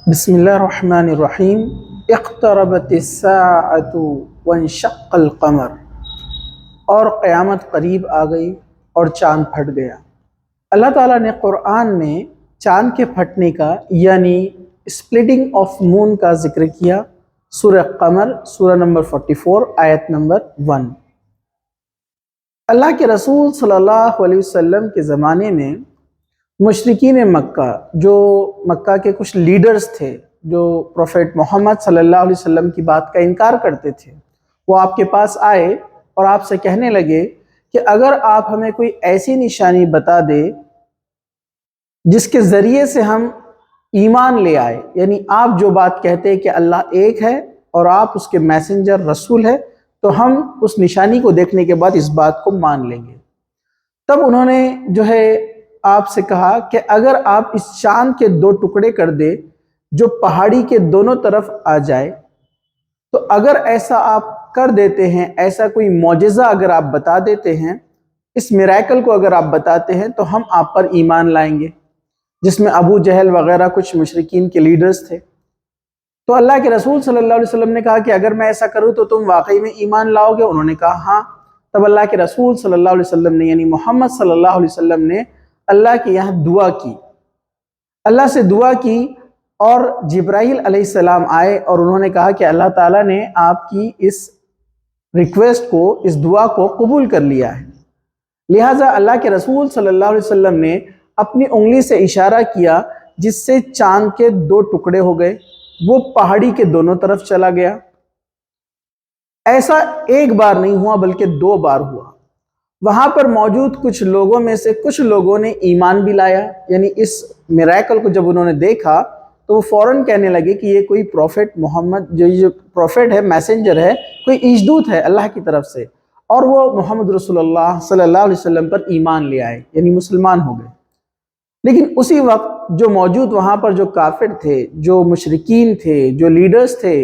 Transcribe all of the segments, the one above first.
بسم اللہ الرحمن الرحیم۔ اقتربت الساعۃ وانشق القمر، اور قیامت قریب آ گئی اور چاند پھٹ گیا۔ اللہ تعالیٰ نے قرآن میں چاند کے پھٹنے کا یعنی سپلٹنگ آف مون کا ذکر کیا۔ سورہ قمر سورہ نمبر 44 آیت نمبر 1۔ اللہ کے رسول صلی اللہ علیہ وسلم کے زمانے میں مشرکین مکہ، جو مکہ کے کچھ لیڈرز تھے جو پروفیٹ محمد صلی اللہ علیہ وسلم کی بات کا انکار کرتے تھے، وہ آپ کے پاس آئے اور آپ سے کہنے لگے کہ اگر آپ ہمیں کوئی ایسی نشانی بتا دے جس کے ذریعے سے ہم ایمان لے آئے، یعنی آپ جو بات کہتے ہیں کہ اللہ ایک ہے اور آپ اس کے میسنجر رسول ہے، تو ہم اس نشانی کو دیکھنے کے بعد اس بات کو مان لیں گے۔ تب انہوں نے جو ہے آپ سے کہا کہ اگر آپ اس چاند کے 2 ٹکڑے کر دے جو پہاڑی کے دونوں طرف آ جائے، تو اگر ایسا آپ کر دیتے ہیں، ایسا کوئی معجزہ اگر آپ بتا دیتے ہیں، اس میریکل کو اگر آپ بتاتے ہیں، تو ہم آپ پر ایمان لائیں گے، جس میں ابو جہل وغیرہ کچھ مشرکین کے لیڈرز تھے۔ تو اللہ کے رسول صلی اللہ علیہ وسلم نے کہا کہ اگر میں ایسا کروں تو تم واقعی میں ایمان لاؤ گے؟ انہوں نے کہا ہاں۔ تب اللہ کے رسول صلی اللہ علیہ وسلم نے یعنی محمد صلی اللہ علیہ وسلم نے اللہ کے یہاں دعا کی، اللہ سے دعا کی، اور جبرائیل علیہ السلام آئے اور انہوں نے کہا کہ اللہ تعالیٰ نے آپ کی اس ریکویسٹ کو، اس دعا کو قبول کر لیا ہے۔ لہٰذا اللہ کے رسول صلی اللہ علیہ وسلم نے اپنی انگلی سے اشارہ کیا، جس سے چاند کے 2 ٹکڑے ہو گئے، وہ پہاڑی کے دونوں طرف چلا گیا۔ ایسا ایک بار نہیں ہوا بلکہ 2 بار ہوا۔ وہاں پر موجود کچھ لوگوں میں سے کچھ لوگوں نے ایمان بھی لایا، یعنی اس میریکل کو جب انہوں نے دیکھا تو وہ فوراً کہنے لگے کہ یہ کوئی پروفیٹ محمد، جو پروفیٹ ہے، میسنجر ہے، کوئی ایجدوت ہے اللہ کی طرف سے، اور وہ محمد رسول اللہ صلی اللہ علیہ وسلم پر ایمان لے آئے، یعنی مسلمان ہو گئے۔ لیکن اسی وقت جو موجود وہاں پر جو کافر تھے، جو مشرکین تھے، جو لیڈرز تھے،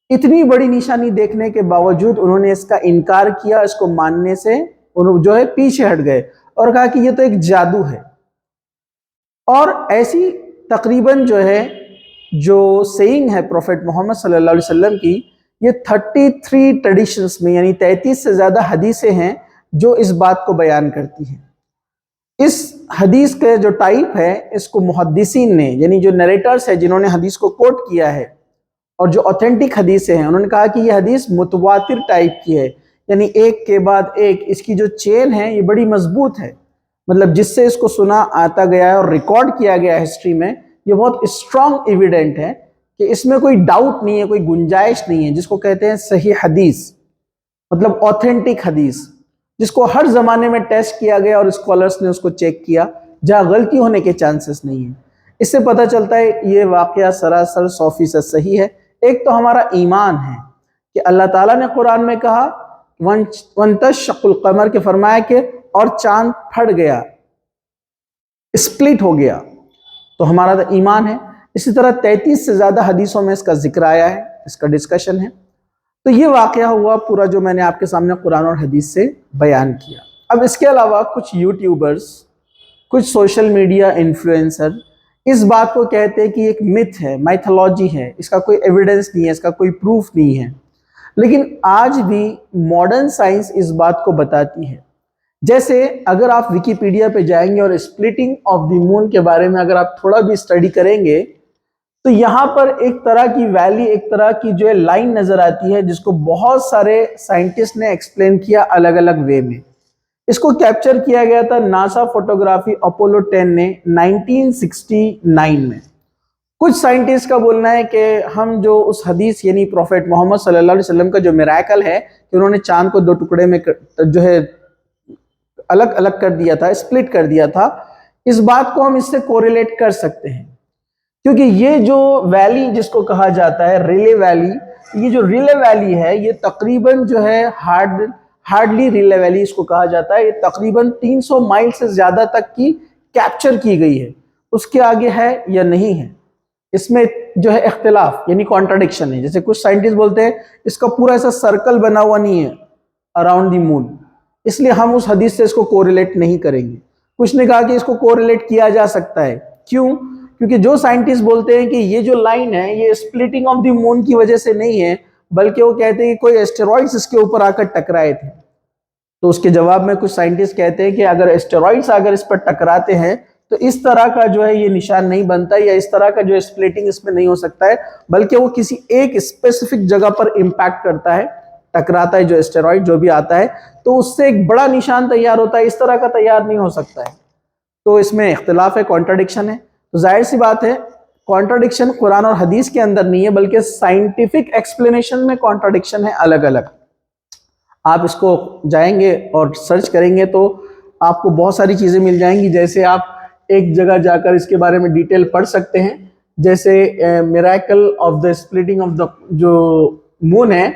اتنی بڑی نشانی دیکھنے کے باوجود انہوں نے اس کا انکار کیا، اس کو ماننے سے جو ہے پیچھے ہٹ گئے اور کہا کہ یہ تو ایک جادو ہے۔ اور ایسی تقریباً جو ہے جو سیئنگ ہے پروفیٹ محمد صلی اللہ علیہ وسلم کی، یہ 33 ٹریڈیشنز میں یعنی 33 سے زیادہ حدیثیں ہیں جو اس بات کو بیان کرتی ہیں۔ اس حدیث کے جو ٹائپ ہے، اس کو محدثین نے یعنی جو نریٹرز ہیں جنہوں نے حدیث کو کوٹ کیا ہے اور جو اوتھینٹک حدیثیں ہیں، انہوں نے کہا کہ یہ حدیث متواتر ٹائپ کی ہے، یعنی ایک کے بعد ایک اس کی جو چین ہے یہ بڑی مضبوط ہے، مطلب جس سے اس کو سنا آتا گیا ہے اور ریکارڈ کیا گیا ہے ہسٹری میں، یہ بہت اسٹرانگ ایویڈنٹ ہے کہ اس میں کوئی ڈاؤٹ نہیں ہے، کوئی گنجائش نہیں ہے، جس کو کہتے ہیں صحیح حدیث، مطلب اوتھینٹک حدیث، جس کو ہر زمانے میں ٹیسٹ کیا گیا اور اسکالرز نے اس کو چیک کیا، جہاں غلطی ہونے کے چانسز نہیں ہیں۔ اس سے پتہ چلتا ہے یہ واقعہ سراسر 100% صحیح ہے۔ ایک تو ہمارا ایمان ہے کہ اللہ تعالیٰ نے قرآن میں کہا وَانْتَشَّقُ الْقَمَرِ کہ فرمایا کہ اور چاند پھٹ گیا، اسپلٹ ہو گیا، تو ہمارا تو ایمان ہے۔ اسی طرح 33 سے زیادہ حدیثوں میں اس کا ذکر آیا ہے، اس کا ڈسکشن ہے۔ تو یہ واقعہ ہوا پورا جو میں نے آپ کے سامنے قرآن اور حدیث سے بیان کیا۔ اب اس کے علاوہ کچھ یوٹیوبرز، کچھ سوشل میڈیا انفلوئنسر اس بات کو کہتے ہیں کہ ایک myth ہے، میتھولوجی ہے، اس کا کوئی ایویڈنس نہیں ہے، اس کا کوئی پروف نہیں ہے، لیکن آج بھی ماڈرن سائنس اس بات کو بتاتی ہے۔ جیسے اگر آپ ویکیپیڈیا پہ جائیں گے اور سپلٹنگ آف دی مون کے بارے میں اگر آپ تھوڑا بھی اسٹڈی کریں گے تو یہاں پر ایک طرح کی ویلی، ایک طرح کی جو ہے لائن نظر آتی ہے، جس کو بہت سارے سائنٹسٹ نے ایکسپلین کیا الگ الگ وے میں۔ اس کو کیپچر کیا گیا تھا ناسا فوٹوگرافی اپولو 10 نے 1969 میں۔ کچھ سائنٹسٹ کا بولنا ہے کہ ہم جو اس حدیث یعنی پروفیٹ محمد صلی اللہ علیہ وسلم کا جو میریکل ہے کہ انہوں نے چاند کو 2 ٹکڑے میں جو ہے الگ الگ کر دیا تھا، اسپلٹ کر دیا تھا، اس بات کو ہم اس سے کوریلیٹ کر سکتے ہیں، کیونکہ یہ جو ویلی جس کو کہا جاتا ہے ریلے ویلی، یہ جو ریلے ویلی ہے یہ تقریباً جو ہے ہارڈلی ریلے ویلی اس کو کہا جاتا ہے، یہ تقریباً 300 مائل سے زیادہ تک کی کیپچر کی گئی ہے، اس کے آگے ہے یا نہیں ہے، اس میں جو ہے اختلاف یعنی کانٹرڈکشن ہے۔ جیسے کچھ سائنٹسٹ بولتے ہیں اس کا پورا ایسا سرکل بنا ہوا نہیں ہے اراؤنڈ دی مون، اس لیے ہم اس حدیث سے اس کو کوریلیٹ نہیں کریں گے۔ کچھ نے کہا کہ اس کو کوریلیٹ کیا جا سکتا ہے، کیوں؟ کیونکہ جو سائنٹسٹ بولتے ہیں کہ یہ جو لائن ہے یہ اسپلٹنگ آف دی مون کی وجہ سے نہیں ہے، بلکہ وہ کہتے ہیں کہ کوئی اسٹیرائڈز اس کے اوپر آ کر ٹکرائے تھے، تو اس کے جواب میں کچھ سائنٹسٹ کہتے ہیں کہ اگر اسٹیرائڈز اگر اس پر ٹکراتے ہیں تو اس طرح کا جو ہے یہ نشان نہیں بنتا، یا اس طرح کا جو اسپلٹنگ اس میں نہیں ہو سکتا ہے، بلکہ وہ کسی ایک اسپیسیفک جگہ پر امپیکٹ کرتا ہے، ٹکراتا ہے جو اسٹیرائڈ جو بھی آتا ہے، تو اس سے ایک بڑا نشان تیار ہوتا ہے، اس طرح کا تیار نہیں ہو سکتا ہے۔ تو اس میں اختلاف ہے، کانٹرڈکشن ہے۔ تو ظاہر سی بات ہے کانٹرڈکشن قرآن اور حدیث کے اندر نہیں ہے، بلکہ سائنٹیفک ایکسپلینیشن میں کانٹرڈکشن ہے الگ الگ۔ آپ اس کو جائیں گے اور سرچ کریں گے تو آپ کو بہت ساری چیزیں مل جائیں گی، جیسے آپ ایک جگہ جا کر اس کے بارے میں ڈیٹیل پڑھ سکتے ہیں، جیسے miracle of the splitting of the جو مون ہے،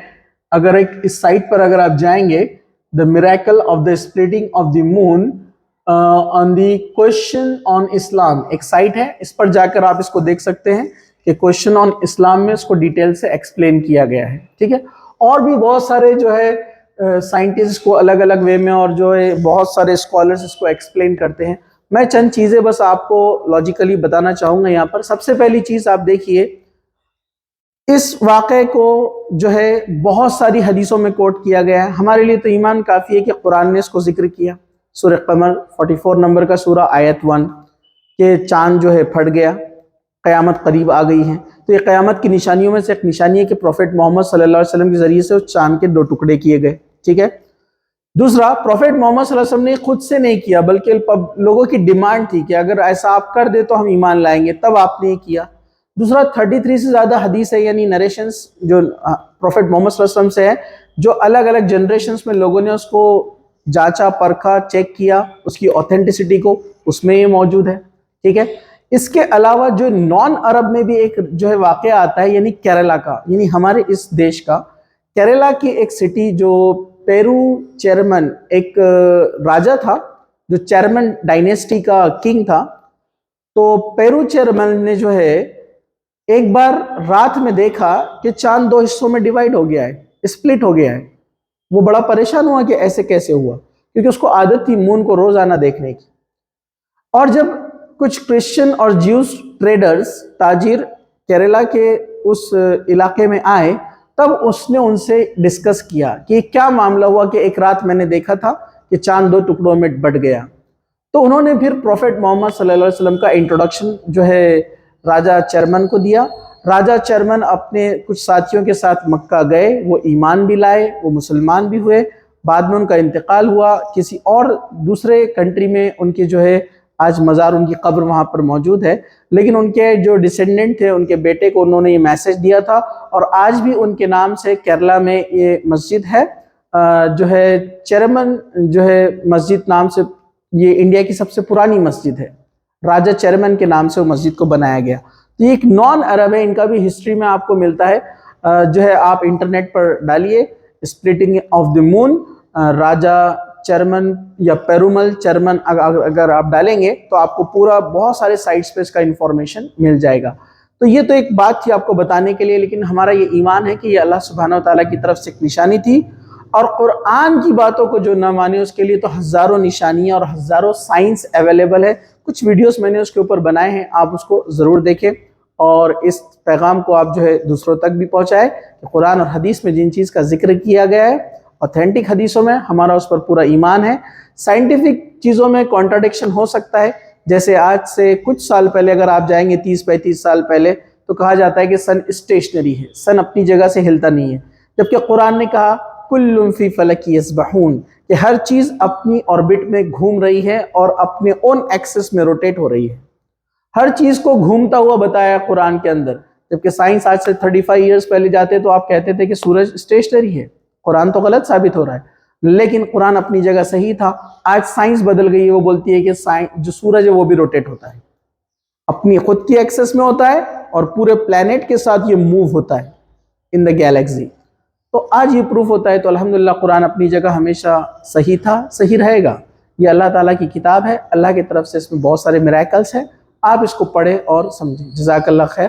اگر ایک اس سائٹ پر اگر آپ جائیں گے، the miracle of the splitting of the moon on the question on Islam, ایک سائٹ ہے، اس پر جا کر آپ اس کو دیکھ سکتے ہیں کہ کوشچن آن اسلام میں اس کو ڈیٹیل سے ایکسپلین کیا گیا ہے، ٹھیک ہے۔ اور بھی بہت سارے جو ہے سائنٹسٹ کو الگ الگ وے میں، اور جو ہے بہت سارے اسکالرز اس کو ایکسپلین کرتے ہیں۔ میں چند چیزیں بس آپ کو لاجیکلی بتانا چاہوں گا یہاں پر۔ سب سے پہلی چیز آپ دیکھیے، اس واقعے کو جو ہے بہت ساری حدیثوں میں کوٹ کیا گیا ہے۔ ہمارے لیے تو ایمان کافی ہے کہ قرآن نے اس کو ذکر کیا، سورہ قمر 44 نمبر کا سورہ آیت 1، کہ چاند جو ہے پھٹ گیا، قیامت قریب آ گئی ہے۔ تو یہ قیامت کی نشانیوں میں سے ایک نشانی ہے کہ پروفیٹ محمد صلی اللہ علیہ وسلم کے ذریعے سے اس چاند کے 2 ٹکڑے کیے گئے، ٹھیک ہے۔ دوسرا، پروفیٹ محمد صلی اللہ علیہ وسلم نے خود سے نہیں کیا، بلکہ لوگوں کی ڈیمانڈ تھی کہ اگر ایسا آپ کر دے تو ہم ایمان لائیں گے، تب آپ نے یہ کیا۔ دوسرا، 33 سے زیادہ حدیث ہے، یعنی نریشنز جو پروفیٹ محمد صلی اللہ علیہ وسلم سے ہے، جو الگ الگ جنریشنز میں لوگوں نے اس کو جانچا، پرکھا، چیک کیا اس کی اوتھینٹسٹی کو، اس میں یہ موجود ہے، ٹھیک ہے۔ اس کے علاوہ جو نان عرب میں بھی ایک جو ہے واقعہ آتا ہے، یعنی کیرلا کا، یعنی ہمارے اس دیش کا کیرلا کی ایک سٹی، جو پیرو چیرمن ایک راجہ تھا، جو چیرمن ڈائنیسٹی کا کنگ تھا، تو پیرو چیرمن نے جو ہے ایک بار رات میں دیکھا کہ چاند 2 حصوں میں ڈیوائیڈ ہو گیا ہے، اسپلٹ ہو گیا ہے۔ وہ بڑا پریشان ہوا کہ ایسے کیسے ہوا، کیونکہ اس کو عادت تھی مون کو روزانہ دیکھنے کی۔ اور جب کچھ کرسچن اور جیوز ٹریڈرز، تاجر کیرلا کے اس علاقے میں آئے، تب اس نے ان سے ڈسکس کیا کہ کیا معاملہ ہوا کہ ایک رات میں نے دیکھا تھا کہ چاند 2 ٹکڑوں میں بٹ گیا۔ تو انہوں نے پھر پروفیٹ محمد صلی اللہ علیہ وسلم کا انٹروڈکشن جو ہے راجہ چیرمن کو دیا۔ راجہ چیرمن اپنے کچھ ساتھیوں کے ساتھ مکہ گئے، وہ ایمان بھی لائے، وہ مسلمان بھی ہوئے۔ بعد میں ان کا انتقال ہوا، کسی اور دوسرے کنٹری میں ان کے جو ہے آج مزار، ان کی قبر وہاں پر موجود ہے، لیکن ان کے جو ڈسینڈنٹ تھے، ان کے بیٹے کو انہوں نے یہ میسج دیا تھا، اور آج بھی ان کے نام سے کیرلا میں یہ مسجد ہے، جو ہے چیرمن جو ہے مسجد نام سے، یہ انڈیا کی سب سے پرانی مسجد ہے، راجہ چیرمن کے نام سے وہ مسجد کو بنایا گیا۔ تو یہ ایک نان عرب ہے، ان کا بھی ہسٹری میں آپ کو ملتا ہے، جو ہے آپ انٹرنیٹ پر ڈالیے splitting of the moon, Raja Cheraman یا پیرومل چیرمن اگر آپ ڈالیں گے تو آپ کو پورا بہت سارے سائٹس پہ اس کا انفارمیشن مل جائے گا۔ تو یہ تو ایک بات تھی آپ کو بتانے کے لیے، لیکن ہمارا یہ ایمان ہے کہ یہ اللہ سبحانہ وتعالیٰ کی طرف سے ایک نشانی تھی، اور قرآن کی باتوں کو جو نہ مانے اس کے لیے تو ہزاروں نشانیاں اور ہزاروں سائنس اویلیبل ہے۔ کچھ ویڈیوز میں نے اس کے اوپر بنائے ہیں، آپ اس کو ضرور دیکھیں، اور اس پیغام کو آپ جو ہے دوسروں تک بھی پہنچائیں کہ قرآن اور حدیث میں جن چیز کا ذکر کیا گیا ہے، اوتھینٹک حدیثوں میں، ہمارا اس پر پورا ایمان ہے۔ سائنٹیفک چیزوں میں کانٹرڈکشن ہو سکتا ہے، جیسے آج سے کچھ سال پہلے اگر آپ جائیں گے 30-35 سال پہلے، تو کہا جاتا ہے کہ سن اسٹیشنری ہے، سن اپنی جگہ سے ہلتا نہیں ہے، جبکہ قرآن نے کہا کل فی فلک یسبحون، کہ ہر چیز اپنی آربٹ میں گھوم رہی ہے اور اپنے اون ایکسس میں روٹیٹ ہو رہی ہے۔ ہر چیز کو گھومتا ہوا بتایا قرآن کے اندر، جبکہ سائنس آج سے 35 ایئرز پہلے جاتے تو آپ کہتے تھے کہ سورج اسٹیشنری ہے، قرآن تو غلط ثابت ہو رہا ہے، لیکن قرآن اپنی جگہ صحیح تھا۔ آج سائنس بدل گئی ہے، وہ بولتی ہے کہ جو سورج ہے وہ بھی روٹیٹ ہوتا ہے، اپنی خود کی ایکسس میں ہوتا ہے، اور پورے پلانٹ کے ساتھ یہ موو ہوتا ہے ان دا گیلیکسی۔ تو آج یہ پروف ہوتا ہے، تو الحمدللہ قرآن اپنی جگہ ہمیشہ صحیح تھا، صحیح رہے گا۔ یہ اللہ تعالیٰ کی کتاب ہے، اللہ کی طرف سے اس میں بہت سارے میریکلز ہیں، آپ اس کو پڑھیں اور سمجھیں۔ جزاک اللہ خیر۔